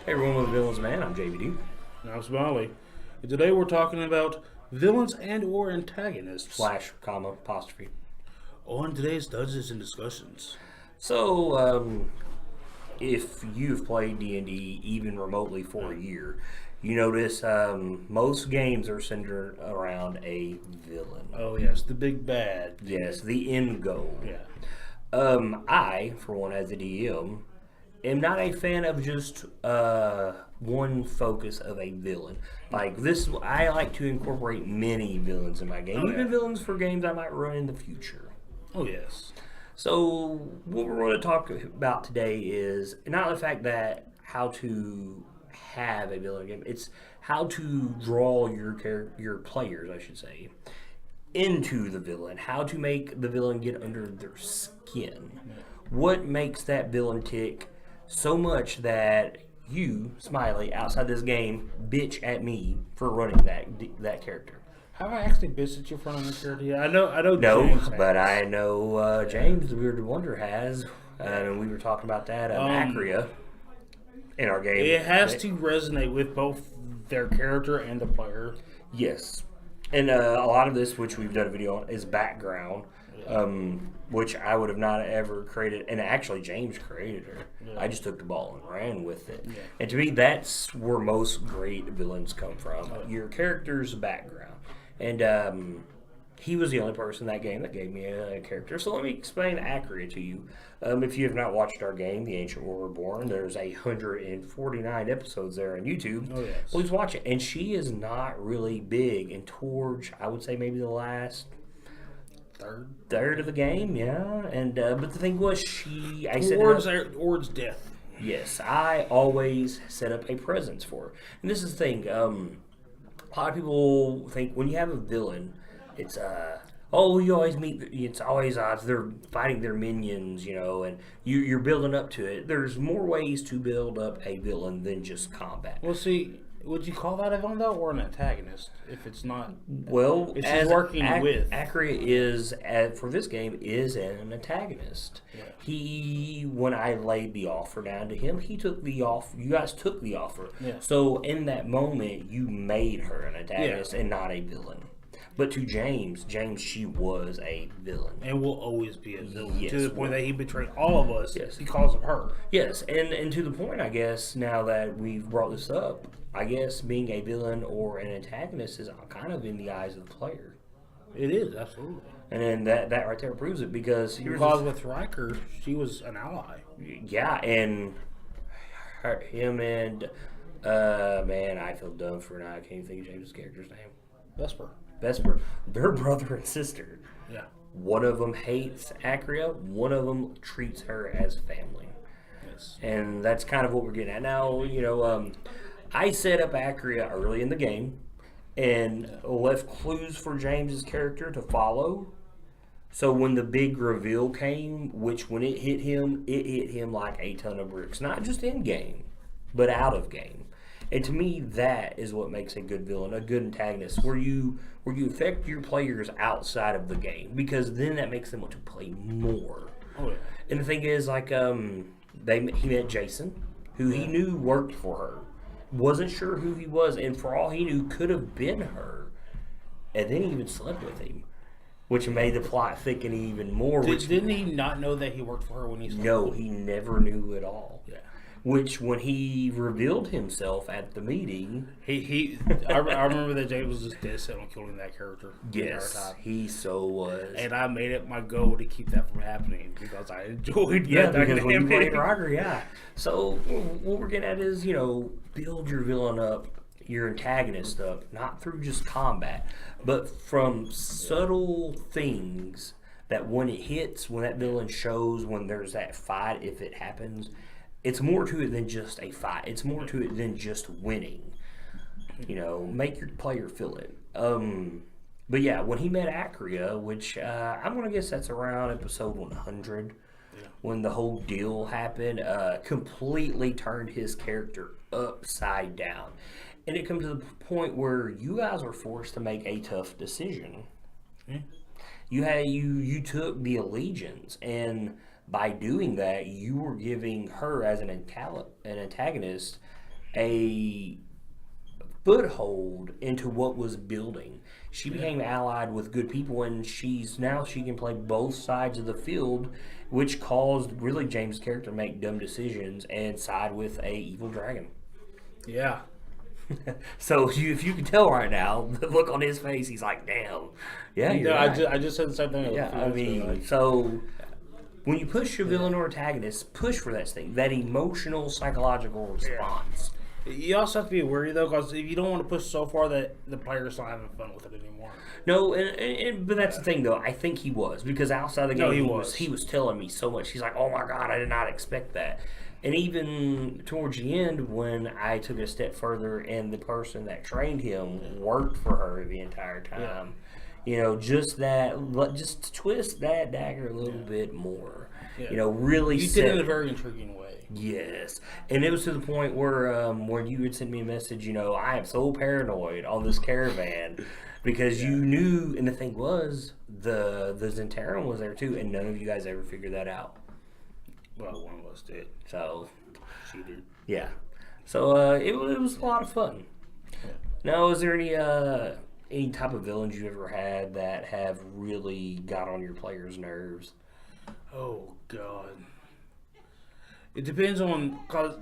Hey everyone, with Villains Man, I'm JVD. I'm Smiley. And today we're talking about villains and or antagonists Slash, comma, apostrophe. on today's Dungeons and Discussions. So, if you've played D&D even remotely for a year, you notice most games are centered around a villain. Oh yes, the big bad. Yes, the end goal. Yeah. I, for one, as a DM, am not a fan of just one focus of a villain. Like this, I like to incorporate many villains in my game, even villains for games I might run in the future. Oh yes. So, what we're going to talk about today is not the fact that how to have a villain game; it's how to draw your players, I should say, into the villain. How to make the villain get under their skin. What makes that villain tick so much that you, Smiley, outside this game, bitch at me for running that character? Have I actually visited you front of the character? Yeah, I know. No, James but has. I know James, the Bearded Wonder, has. And we were talking about that Acria in our game. It has to resonate with both their character and the player. Yes. And a lot of this, which we've done a video on, is background, which I would have not ever created. And actually, James created her. Yeah. I just took the ball and ran with it. Yeah. And to me, that's where most great villains come from. Your character's background. And he was the only person in that game that gave me a character. So let me explain Acria to you. If you have not watched our game, The Ancient War Reborn, there's 149 episodes there on YouTube. Oh, yes. Please watch it. And she is not really big in towards, I would say, maybe the last third of the game, yeah. And but the thing was, Towards death. Yes, I always set up a presence for her. And this is the thing. A lot of people think when you have a villain, it's you always meet. It's always they're fighting their minions, and you're building up to it. There's more ways to build up a villain than just combat. Well, see, would you call that a villain though, or an antagonist? If it's not, Well, if as she's working with. Acria is for this game is an antagonist. Yeah. When I laid the offer down to him, he took the offer. You guys took the offer. Yeah. So in that moment, you made her an antagonist and not a villain. But to James, she was a villain. And will always be a villain. Yes, To the point that he betrayed all of us Yes. because of her. Yes, and to the point, I guess, now that we've brought this up, I guess being a villain or an antagonist is kind of in the eyes of the player. It is, absolutely. And then that right there proves it because Because with Riker, she was an ally. yeah, and him and man, I feel dumb for now. I can't even think of James' character's name. Vesper. They're brother and sister. Yeah. One of them hates Acria. One of them treats her as family. Yes. And that's kind of what we're getting at now. I set up Acria early in the game and left clues for James's character to follow. So when the big reveal came, which when it hit him like a ton of bricks. Not just in game, but out of game. And to me, that is what makes a good villain, a good antagonist, where you affect your players outside of the game, because then that makes them want to play more. Oh yeah. And the thing is, like, he met Jason, who he knew worked for her, wasn't sure who he was, and for all he knew, could have been her, and then he even slept with him, which made the plot thicken even more. Didn't he not know that he worked for her when he slept? No, he never knew at all. Yeah. Which, when he revealed himself at the meeting, I remember that James was just dead set on killing that character. the entire yes, time. he so was. And I made it my goal to keep that from happening because I enjoyed Yeah, that because when you dynamic. played Roger, yeah. So what we're getting at is, build your villain up, your antagonist up, not through just combat, but from subtle things that when it hits, when that villain shows, when there's that fight, if it happens, it's more to it than just a fight. It's more to it than just winning. Make your player feel it. But yeah, when he met Acria, which I'm going to guess that's around episode 100, when the whole deal happened, completely turned his character upside down. And it comes to the point where you guys are forced to make a tough decision. You took the allegiance, and by doing that, you were giving her as an antagonist a foothold into what was building. She became allied with good people, and she can play both sides of the field, which caused really James' character to make dumb decisions and side with a evil dragon. Yeah. So if you can tell right now, the look on his face, he's like, "Damn, yeah, you're right." I just said the same thing. Yeah, I mean, so when you push your villain or antagonist, push for that thing, that emotional, psychological response. You also have to be wary though, because if you don't want to push so far that the player's not having fun with it anymore. No, but that's the thing though. I think he was, because outside the game, he was telling me so much. He's like, "Oh my god, I did not expect that." And even towards the end, when I took it a step further, and the person that trained him worked for her the entire time, just to twist that dagger a little bit more. Yeah. Really. You did it in a very intriguing way. Yes, and it was to the point where you would send me a message. I am so paranoid on this caravan because you knew, and the thing was, the Zentarum was there too, and none of you guys ever figured that out. Well, one of us did. So She did. yeah, so it was a lot of fun. Yeah. Now, is there any type of villains you ever had that have really got on your players' nerves? Oh God. It depends on player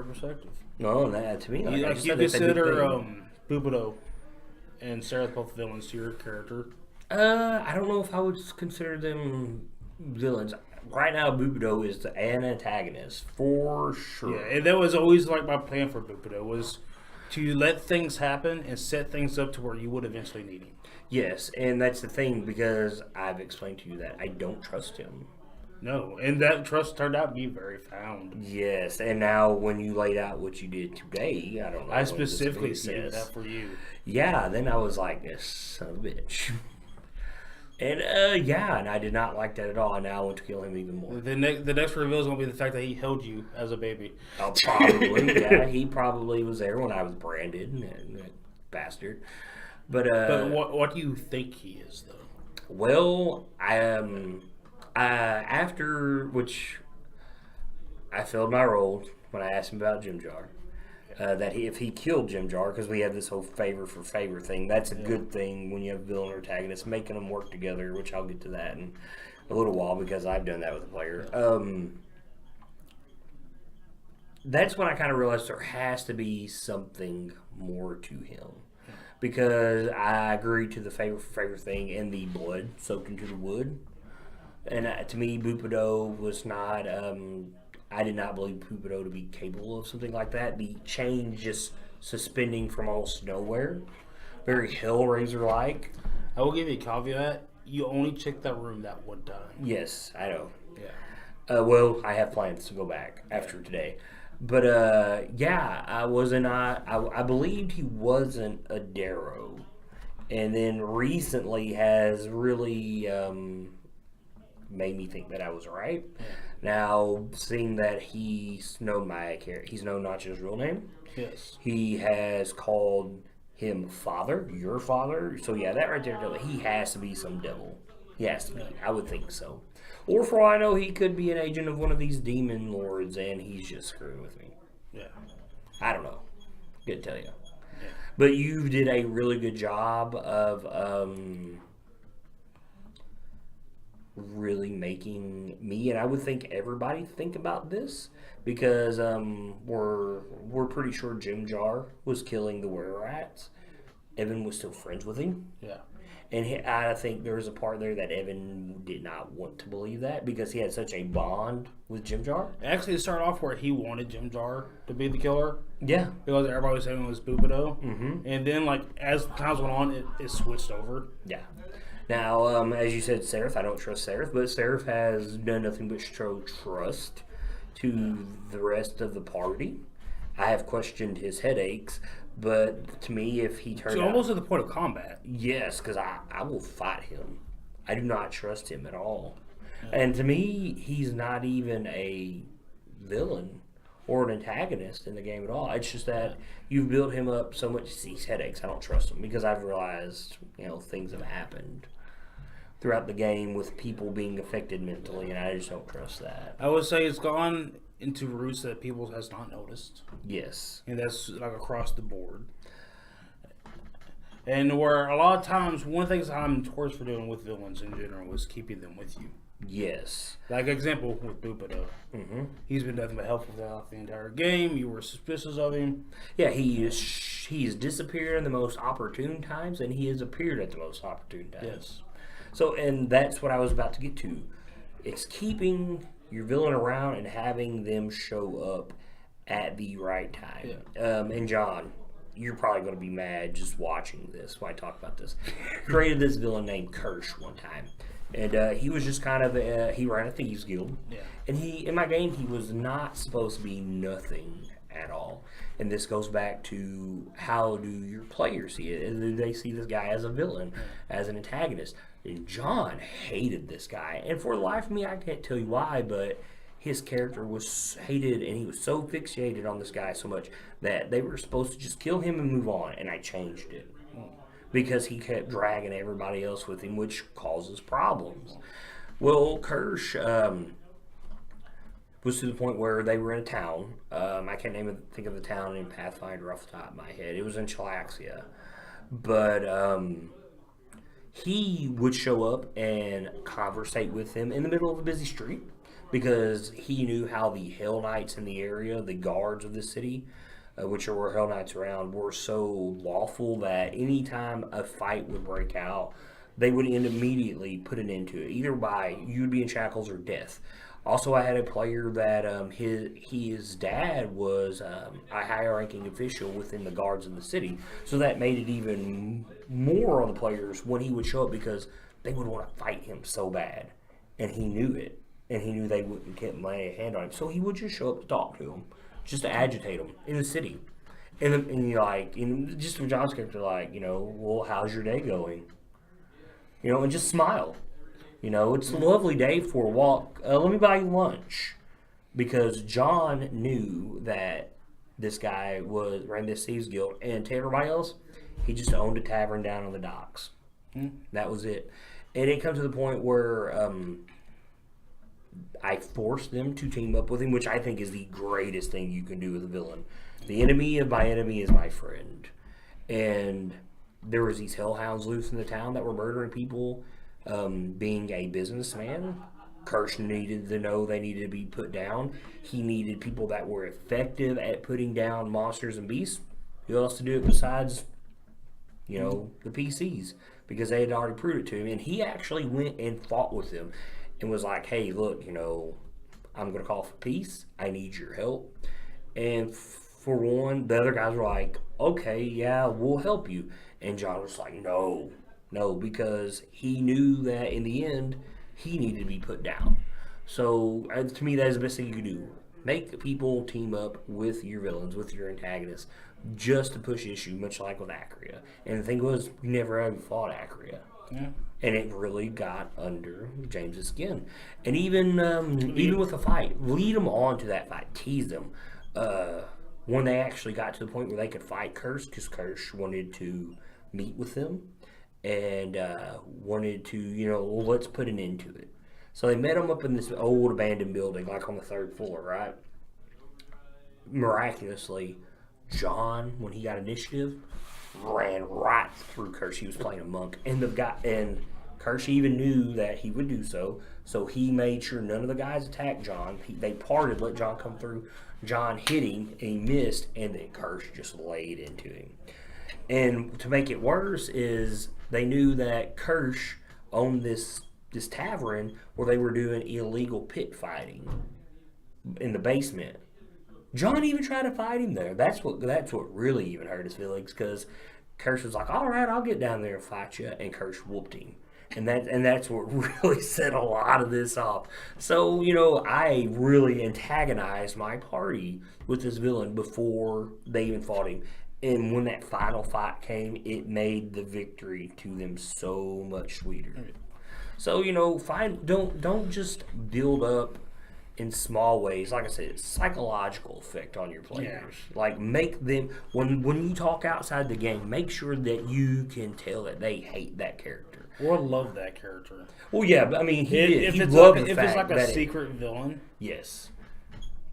perspective. No, that to me, You consider Bubido and Seraph both villains to your character. I don't know if I would consider them villains. Right now, Bubido is an antagonist for sure. Yeah, and that was always like my plan for Bubido was to let things happen and set things up to where you would eventually need him. Yes, and that's the thing, because I've explained to you that I don't trust him. No, and that trust turned out to be very found. Yes, and now when you laid out what you did today, I don't know. I specifically said that for you. Yeah, then I was like, this son of a bitch. And and I did not like that at all. And now I want to kill him even more. The next reveal is going to be the fact that he held you as a baby. Oh, probably. Yeah, he probably was there when I was branded, that bastard. But what do you think he is, though? Well, after which I filled my role when I asked him about Jim Jar. That if he killed Jim Jar, because we have this whole favor for favor thing. That's a good thing when you have villain or antagonist, making them work together, which I'll get to that in a little while because I've done that with a player. That's when I kind of realized there has to be something more to him. Because I agree to the favor for favor thing and the blood soaked into the wood. And to me, Bubido was not... I did not believe Bubido to be capable of something like that. The chain just suspending from almost nowhere. Very Hellraiser-like. I will give you a caveat. You only checked that room that one time. Yes, I know. Yeah. Well, I have plans to go back after today. But, I wasn't... I believed he wasn't a Darrow. And then recently has really... made me think that I was right. Yeah. Now, seeing that he's known Notch's real name. Yes. He has called him father, your father. So yeah, that right there, he has to be some devil. He has to be. I would think so. Or for all I know, he could be an agent of one of these demon lords, and he's just screwing with me. Yeah. I don't know. Good to tell you. Yeah. But you did a really good job of really making me, and I would think everybody, think about this, because we're pretty sure Jim Jar was killing the were-rats. Evan was still friends with him. Yeah. And I think there was a part there that Evan did not want to believe that because he had such a bond with Jim Jar. Actually, it started off where he wanted Jim Jar to be the killer. Yeah. Because everybody was saying it was Bubido. Mm-hmm. And then, as times went on, it switched over. Yeah. Now, as you said, Seraph, I don't trust Seraph, but Seraph has done nothing but show trust to the rest of the party. I have questioned his headaches, but to me, if he turned almost at the point of combat. Yes, because I will fight him. I do not trust him at all. And to me, he's not even a villain or an antagonist in the game at all. It's just that you've built him up so much. These headaches, I don't trust him because I've realized, things have happened throughout the game with people being affected mentally, and I just don't trust that. I would say it's gone into routes that people has not noticed. Yes. And that's like across the board. And where a lot of times, one of the things I'm towards for doing with villains in general is keeping them with you. Yes. Like example with Bupido. Mm-hmm. He's been nothing but helpful throughout the entire game. You were suspicious of him. Yeah, he's disappeared in the most opportune times, and he has appeared at the most opportune times. Yes. So, and that's what I was about to get to. It's keeping your villain around and having them show up at the right time. Yeah. And John, you're probably going to be mad just watching this when I talk about this. Created this villain named Kirsch one time. And he was just kind of, he ran a thieves guild. Yeah. And in my game, he was not supposed to be nothing at all. And this goes back to how do your players see it? Do they see this guy as a villain, as an antagonist? And John hated this guy. And for the life of me, I can't tell you why, but his character was hated, and he was so fixated on this guy so much that they were supposed to just kill him and move on, and I changed it. Because he kept dragging everybody else with him, which causes problems. Well, Kirsch was to the point where they were in a town. I can't think of the town in Pathfinder off the top of my head. It was in Chilaxia. But he would show up and conversate with them in the middle of a busy street because he knew how the Hell Knights in the area, the guards of the city, which are where Hell Knights around, were so lawful that anytime a fight would break out, they would immediately put an end to it, either by you'd be in shackles or death. Also, I had a player that his dad was a higher-ranking official within the guards of the city, so that made it even more on the players when he would show up because they would want to fight him so bad, and he knew it, and he knew they wouldn't get lay a hand on him, so he would just show up to talk to him, just to agitate them in the city, and you're like, just from John's character, like, well, how's your day going? And just smile. It's a lovely day for a walk. Let me buy you lunch. Because John knew that this guy ran this thieves guild. And to everybody else, he just owned a tavern down on the docks. That was it. And it comes to the point where I forced them to team up with him, which I think is the greatest thing you can do with a villain. The enemy of my enemy is my friend. And there was these hellhounds loose in the town that were murdering people. Being a businessman, Kirsch needed to know they needed to be put down. He needed people that were effective at putting down monsters and beasts. Who else to do it besides, the PCs? Because they had already proved it to him. And he actually went and fought with them and was like, hey, look, I'm going to call for peace. I need your help. And for one, the other guys were like, okay, yeah, we'll help you. And John was like, no, because he knew that in the end, he needed to be put down. So, to me, that is the best thing you can do. Make people team up with your villains, with your antagonists, just to push issue, much like with Acria. And the thing was, we never ever fought Acria. Yeah. And it really got under James's skin. And even with a fight, lead them on to that fight, tease them. When they actually got to the point where they could fight Kirsch, because Kirsch wanted to meet with them and wanted to, let's put an end to it. So they met him up in this old abandoned building, like on the 3rd floor, right? Miraculously, John, when he got initiative, ran right through Kirsch. He was playing a monk, and Kirsch even knew that he would do so. So he made sure none of the guys attacked John. They parted, let John come through. John hit him, and he missed, and then Kirsch just laid into him. And to make it worse is they knew that Kirsch owned this tavern where they were doing illegal pit fighting in the basement. John even tried to fight him there. That's what really even hurt his feelings, because Kirsch was like, all right, I'll get down there and fight you, and Kirsch whooped him. And that's what really set a lot of this off. So, I really antagonized my party with this villain before they even fought him. And when that final fight came, it made the victory to them so much sweeter. So, don't just build up in small ways. Like I said, it's psychological effect on your players. Yeah. Like, make them, when you talk outside the game, make sure that you can tell that they hate that character. Or love that character. Well, yeah, but I mean, if it's loved like, the if fact it's like that a secret villain. Yes.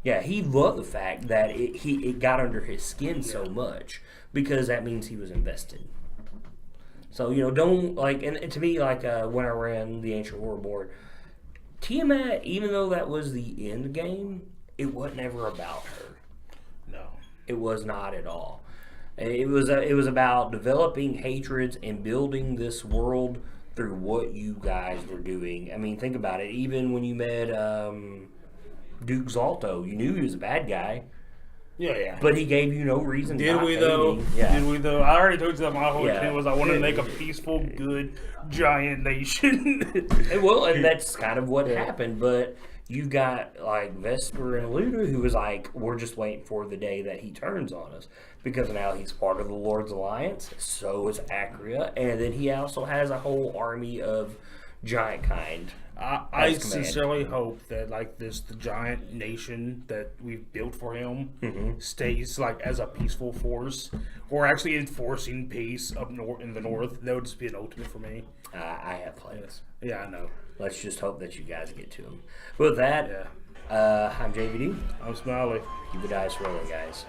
Yeah, he loved the fact that it got under his skin so much because that means he was invested. So don't like, and to me, like when I ran the Ancient War board, Tiamat, even though that was the end game, it wasn't ever about her. No, it was not at all. It was about developing hatreds and building this world through what you guys were doing. I mean, think about it. Even when you met Duke Zalto, you knew he was a bad guy. Yeah. But he gave you no reason. Did we though? Yeah. Did we though? I already told you that my whole intent was I wanted to make a Yeah. peaceful, good, giant nation. And that's kind of what happened. But you got like Vesper and Luda, who was like, we're just waiting for the day that he turns on us, because now he's part of the Lord's Alliance. So is Acria, and then he also has a whole army of giant kind. I sincerely hope that the giant nation that we've built for him stays like as a peaceful force, or actually enforcing peace up north in the north. That would just be an ultimate for me. I have plans. Yeah, I know. Let's just hope that you guys get to him. With that, I'm JVD. I'm Smiley. Keep the dice rolling, guys.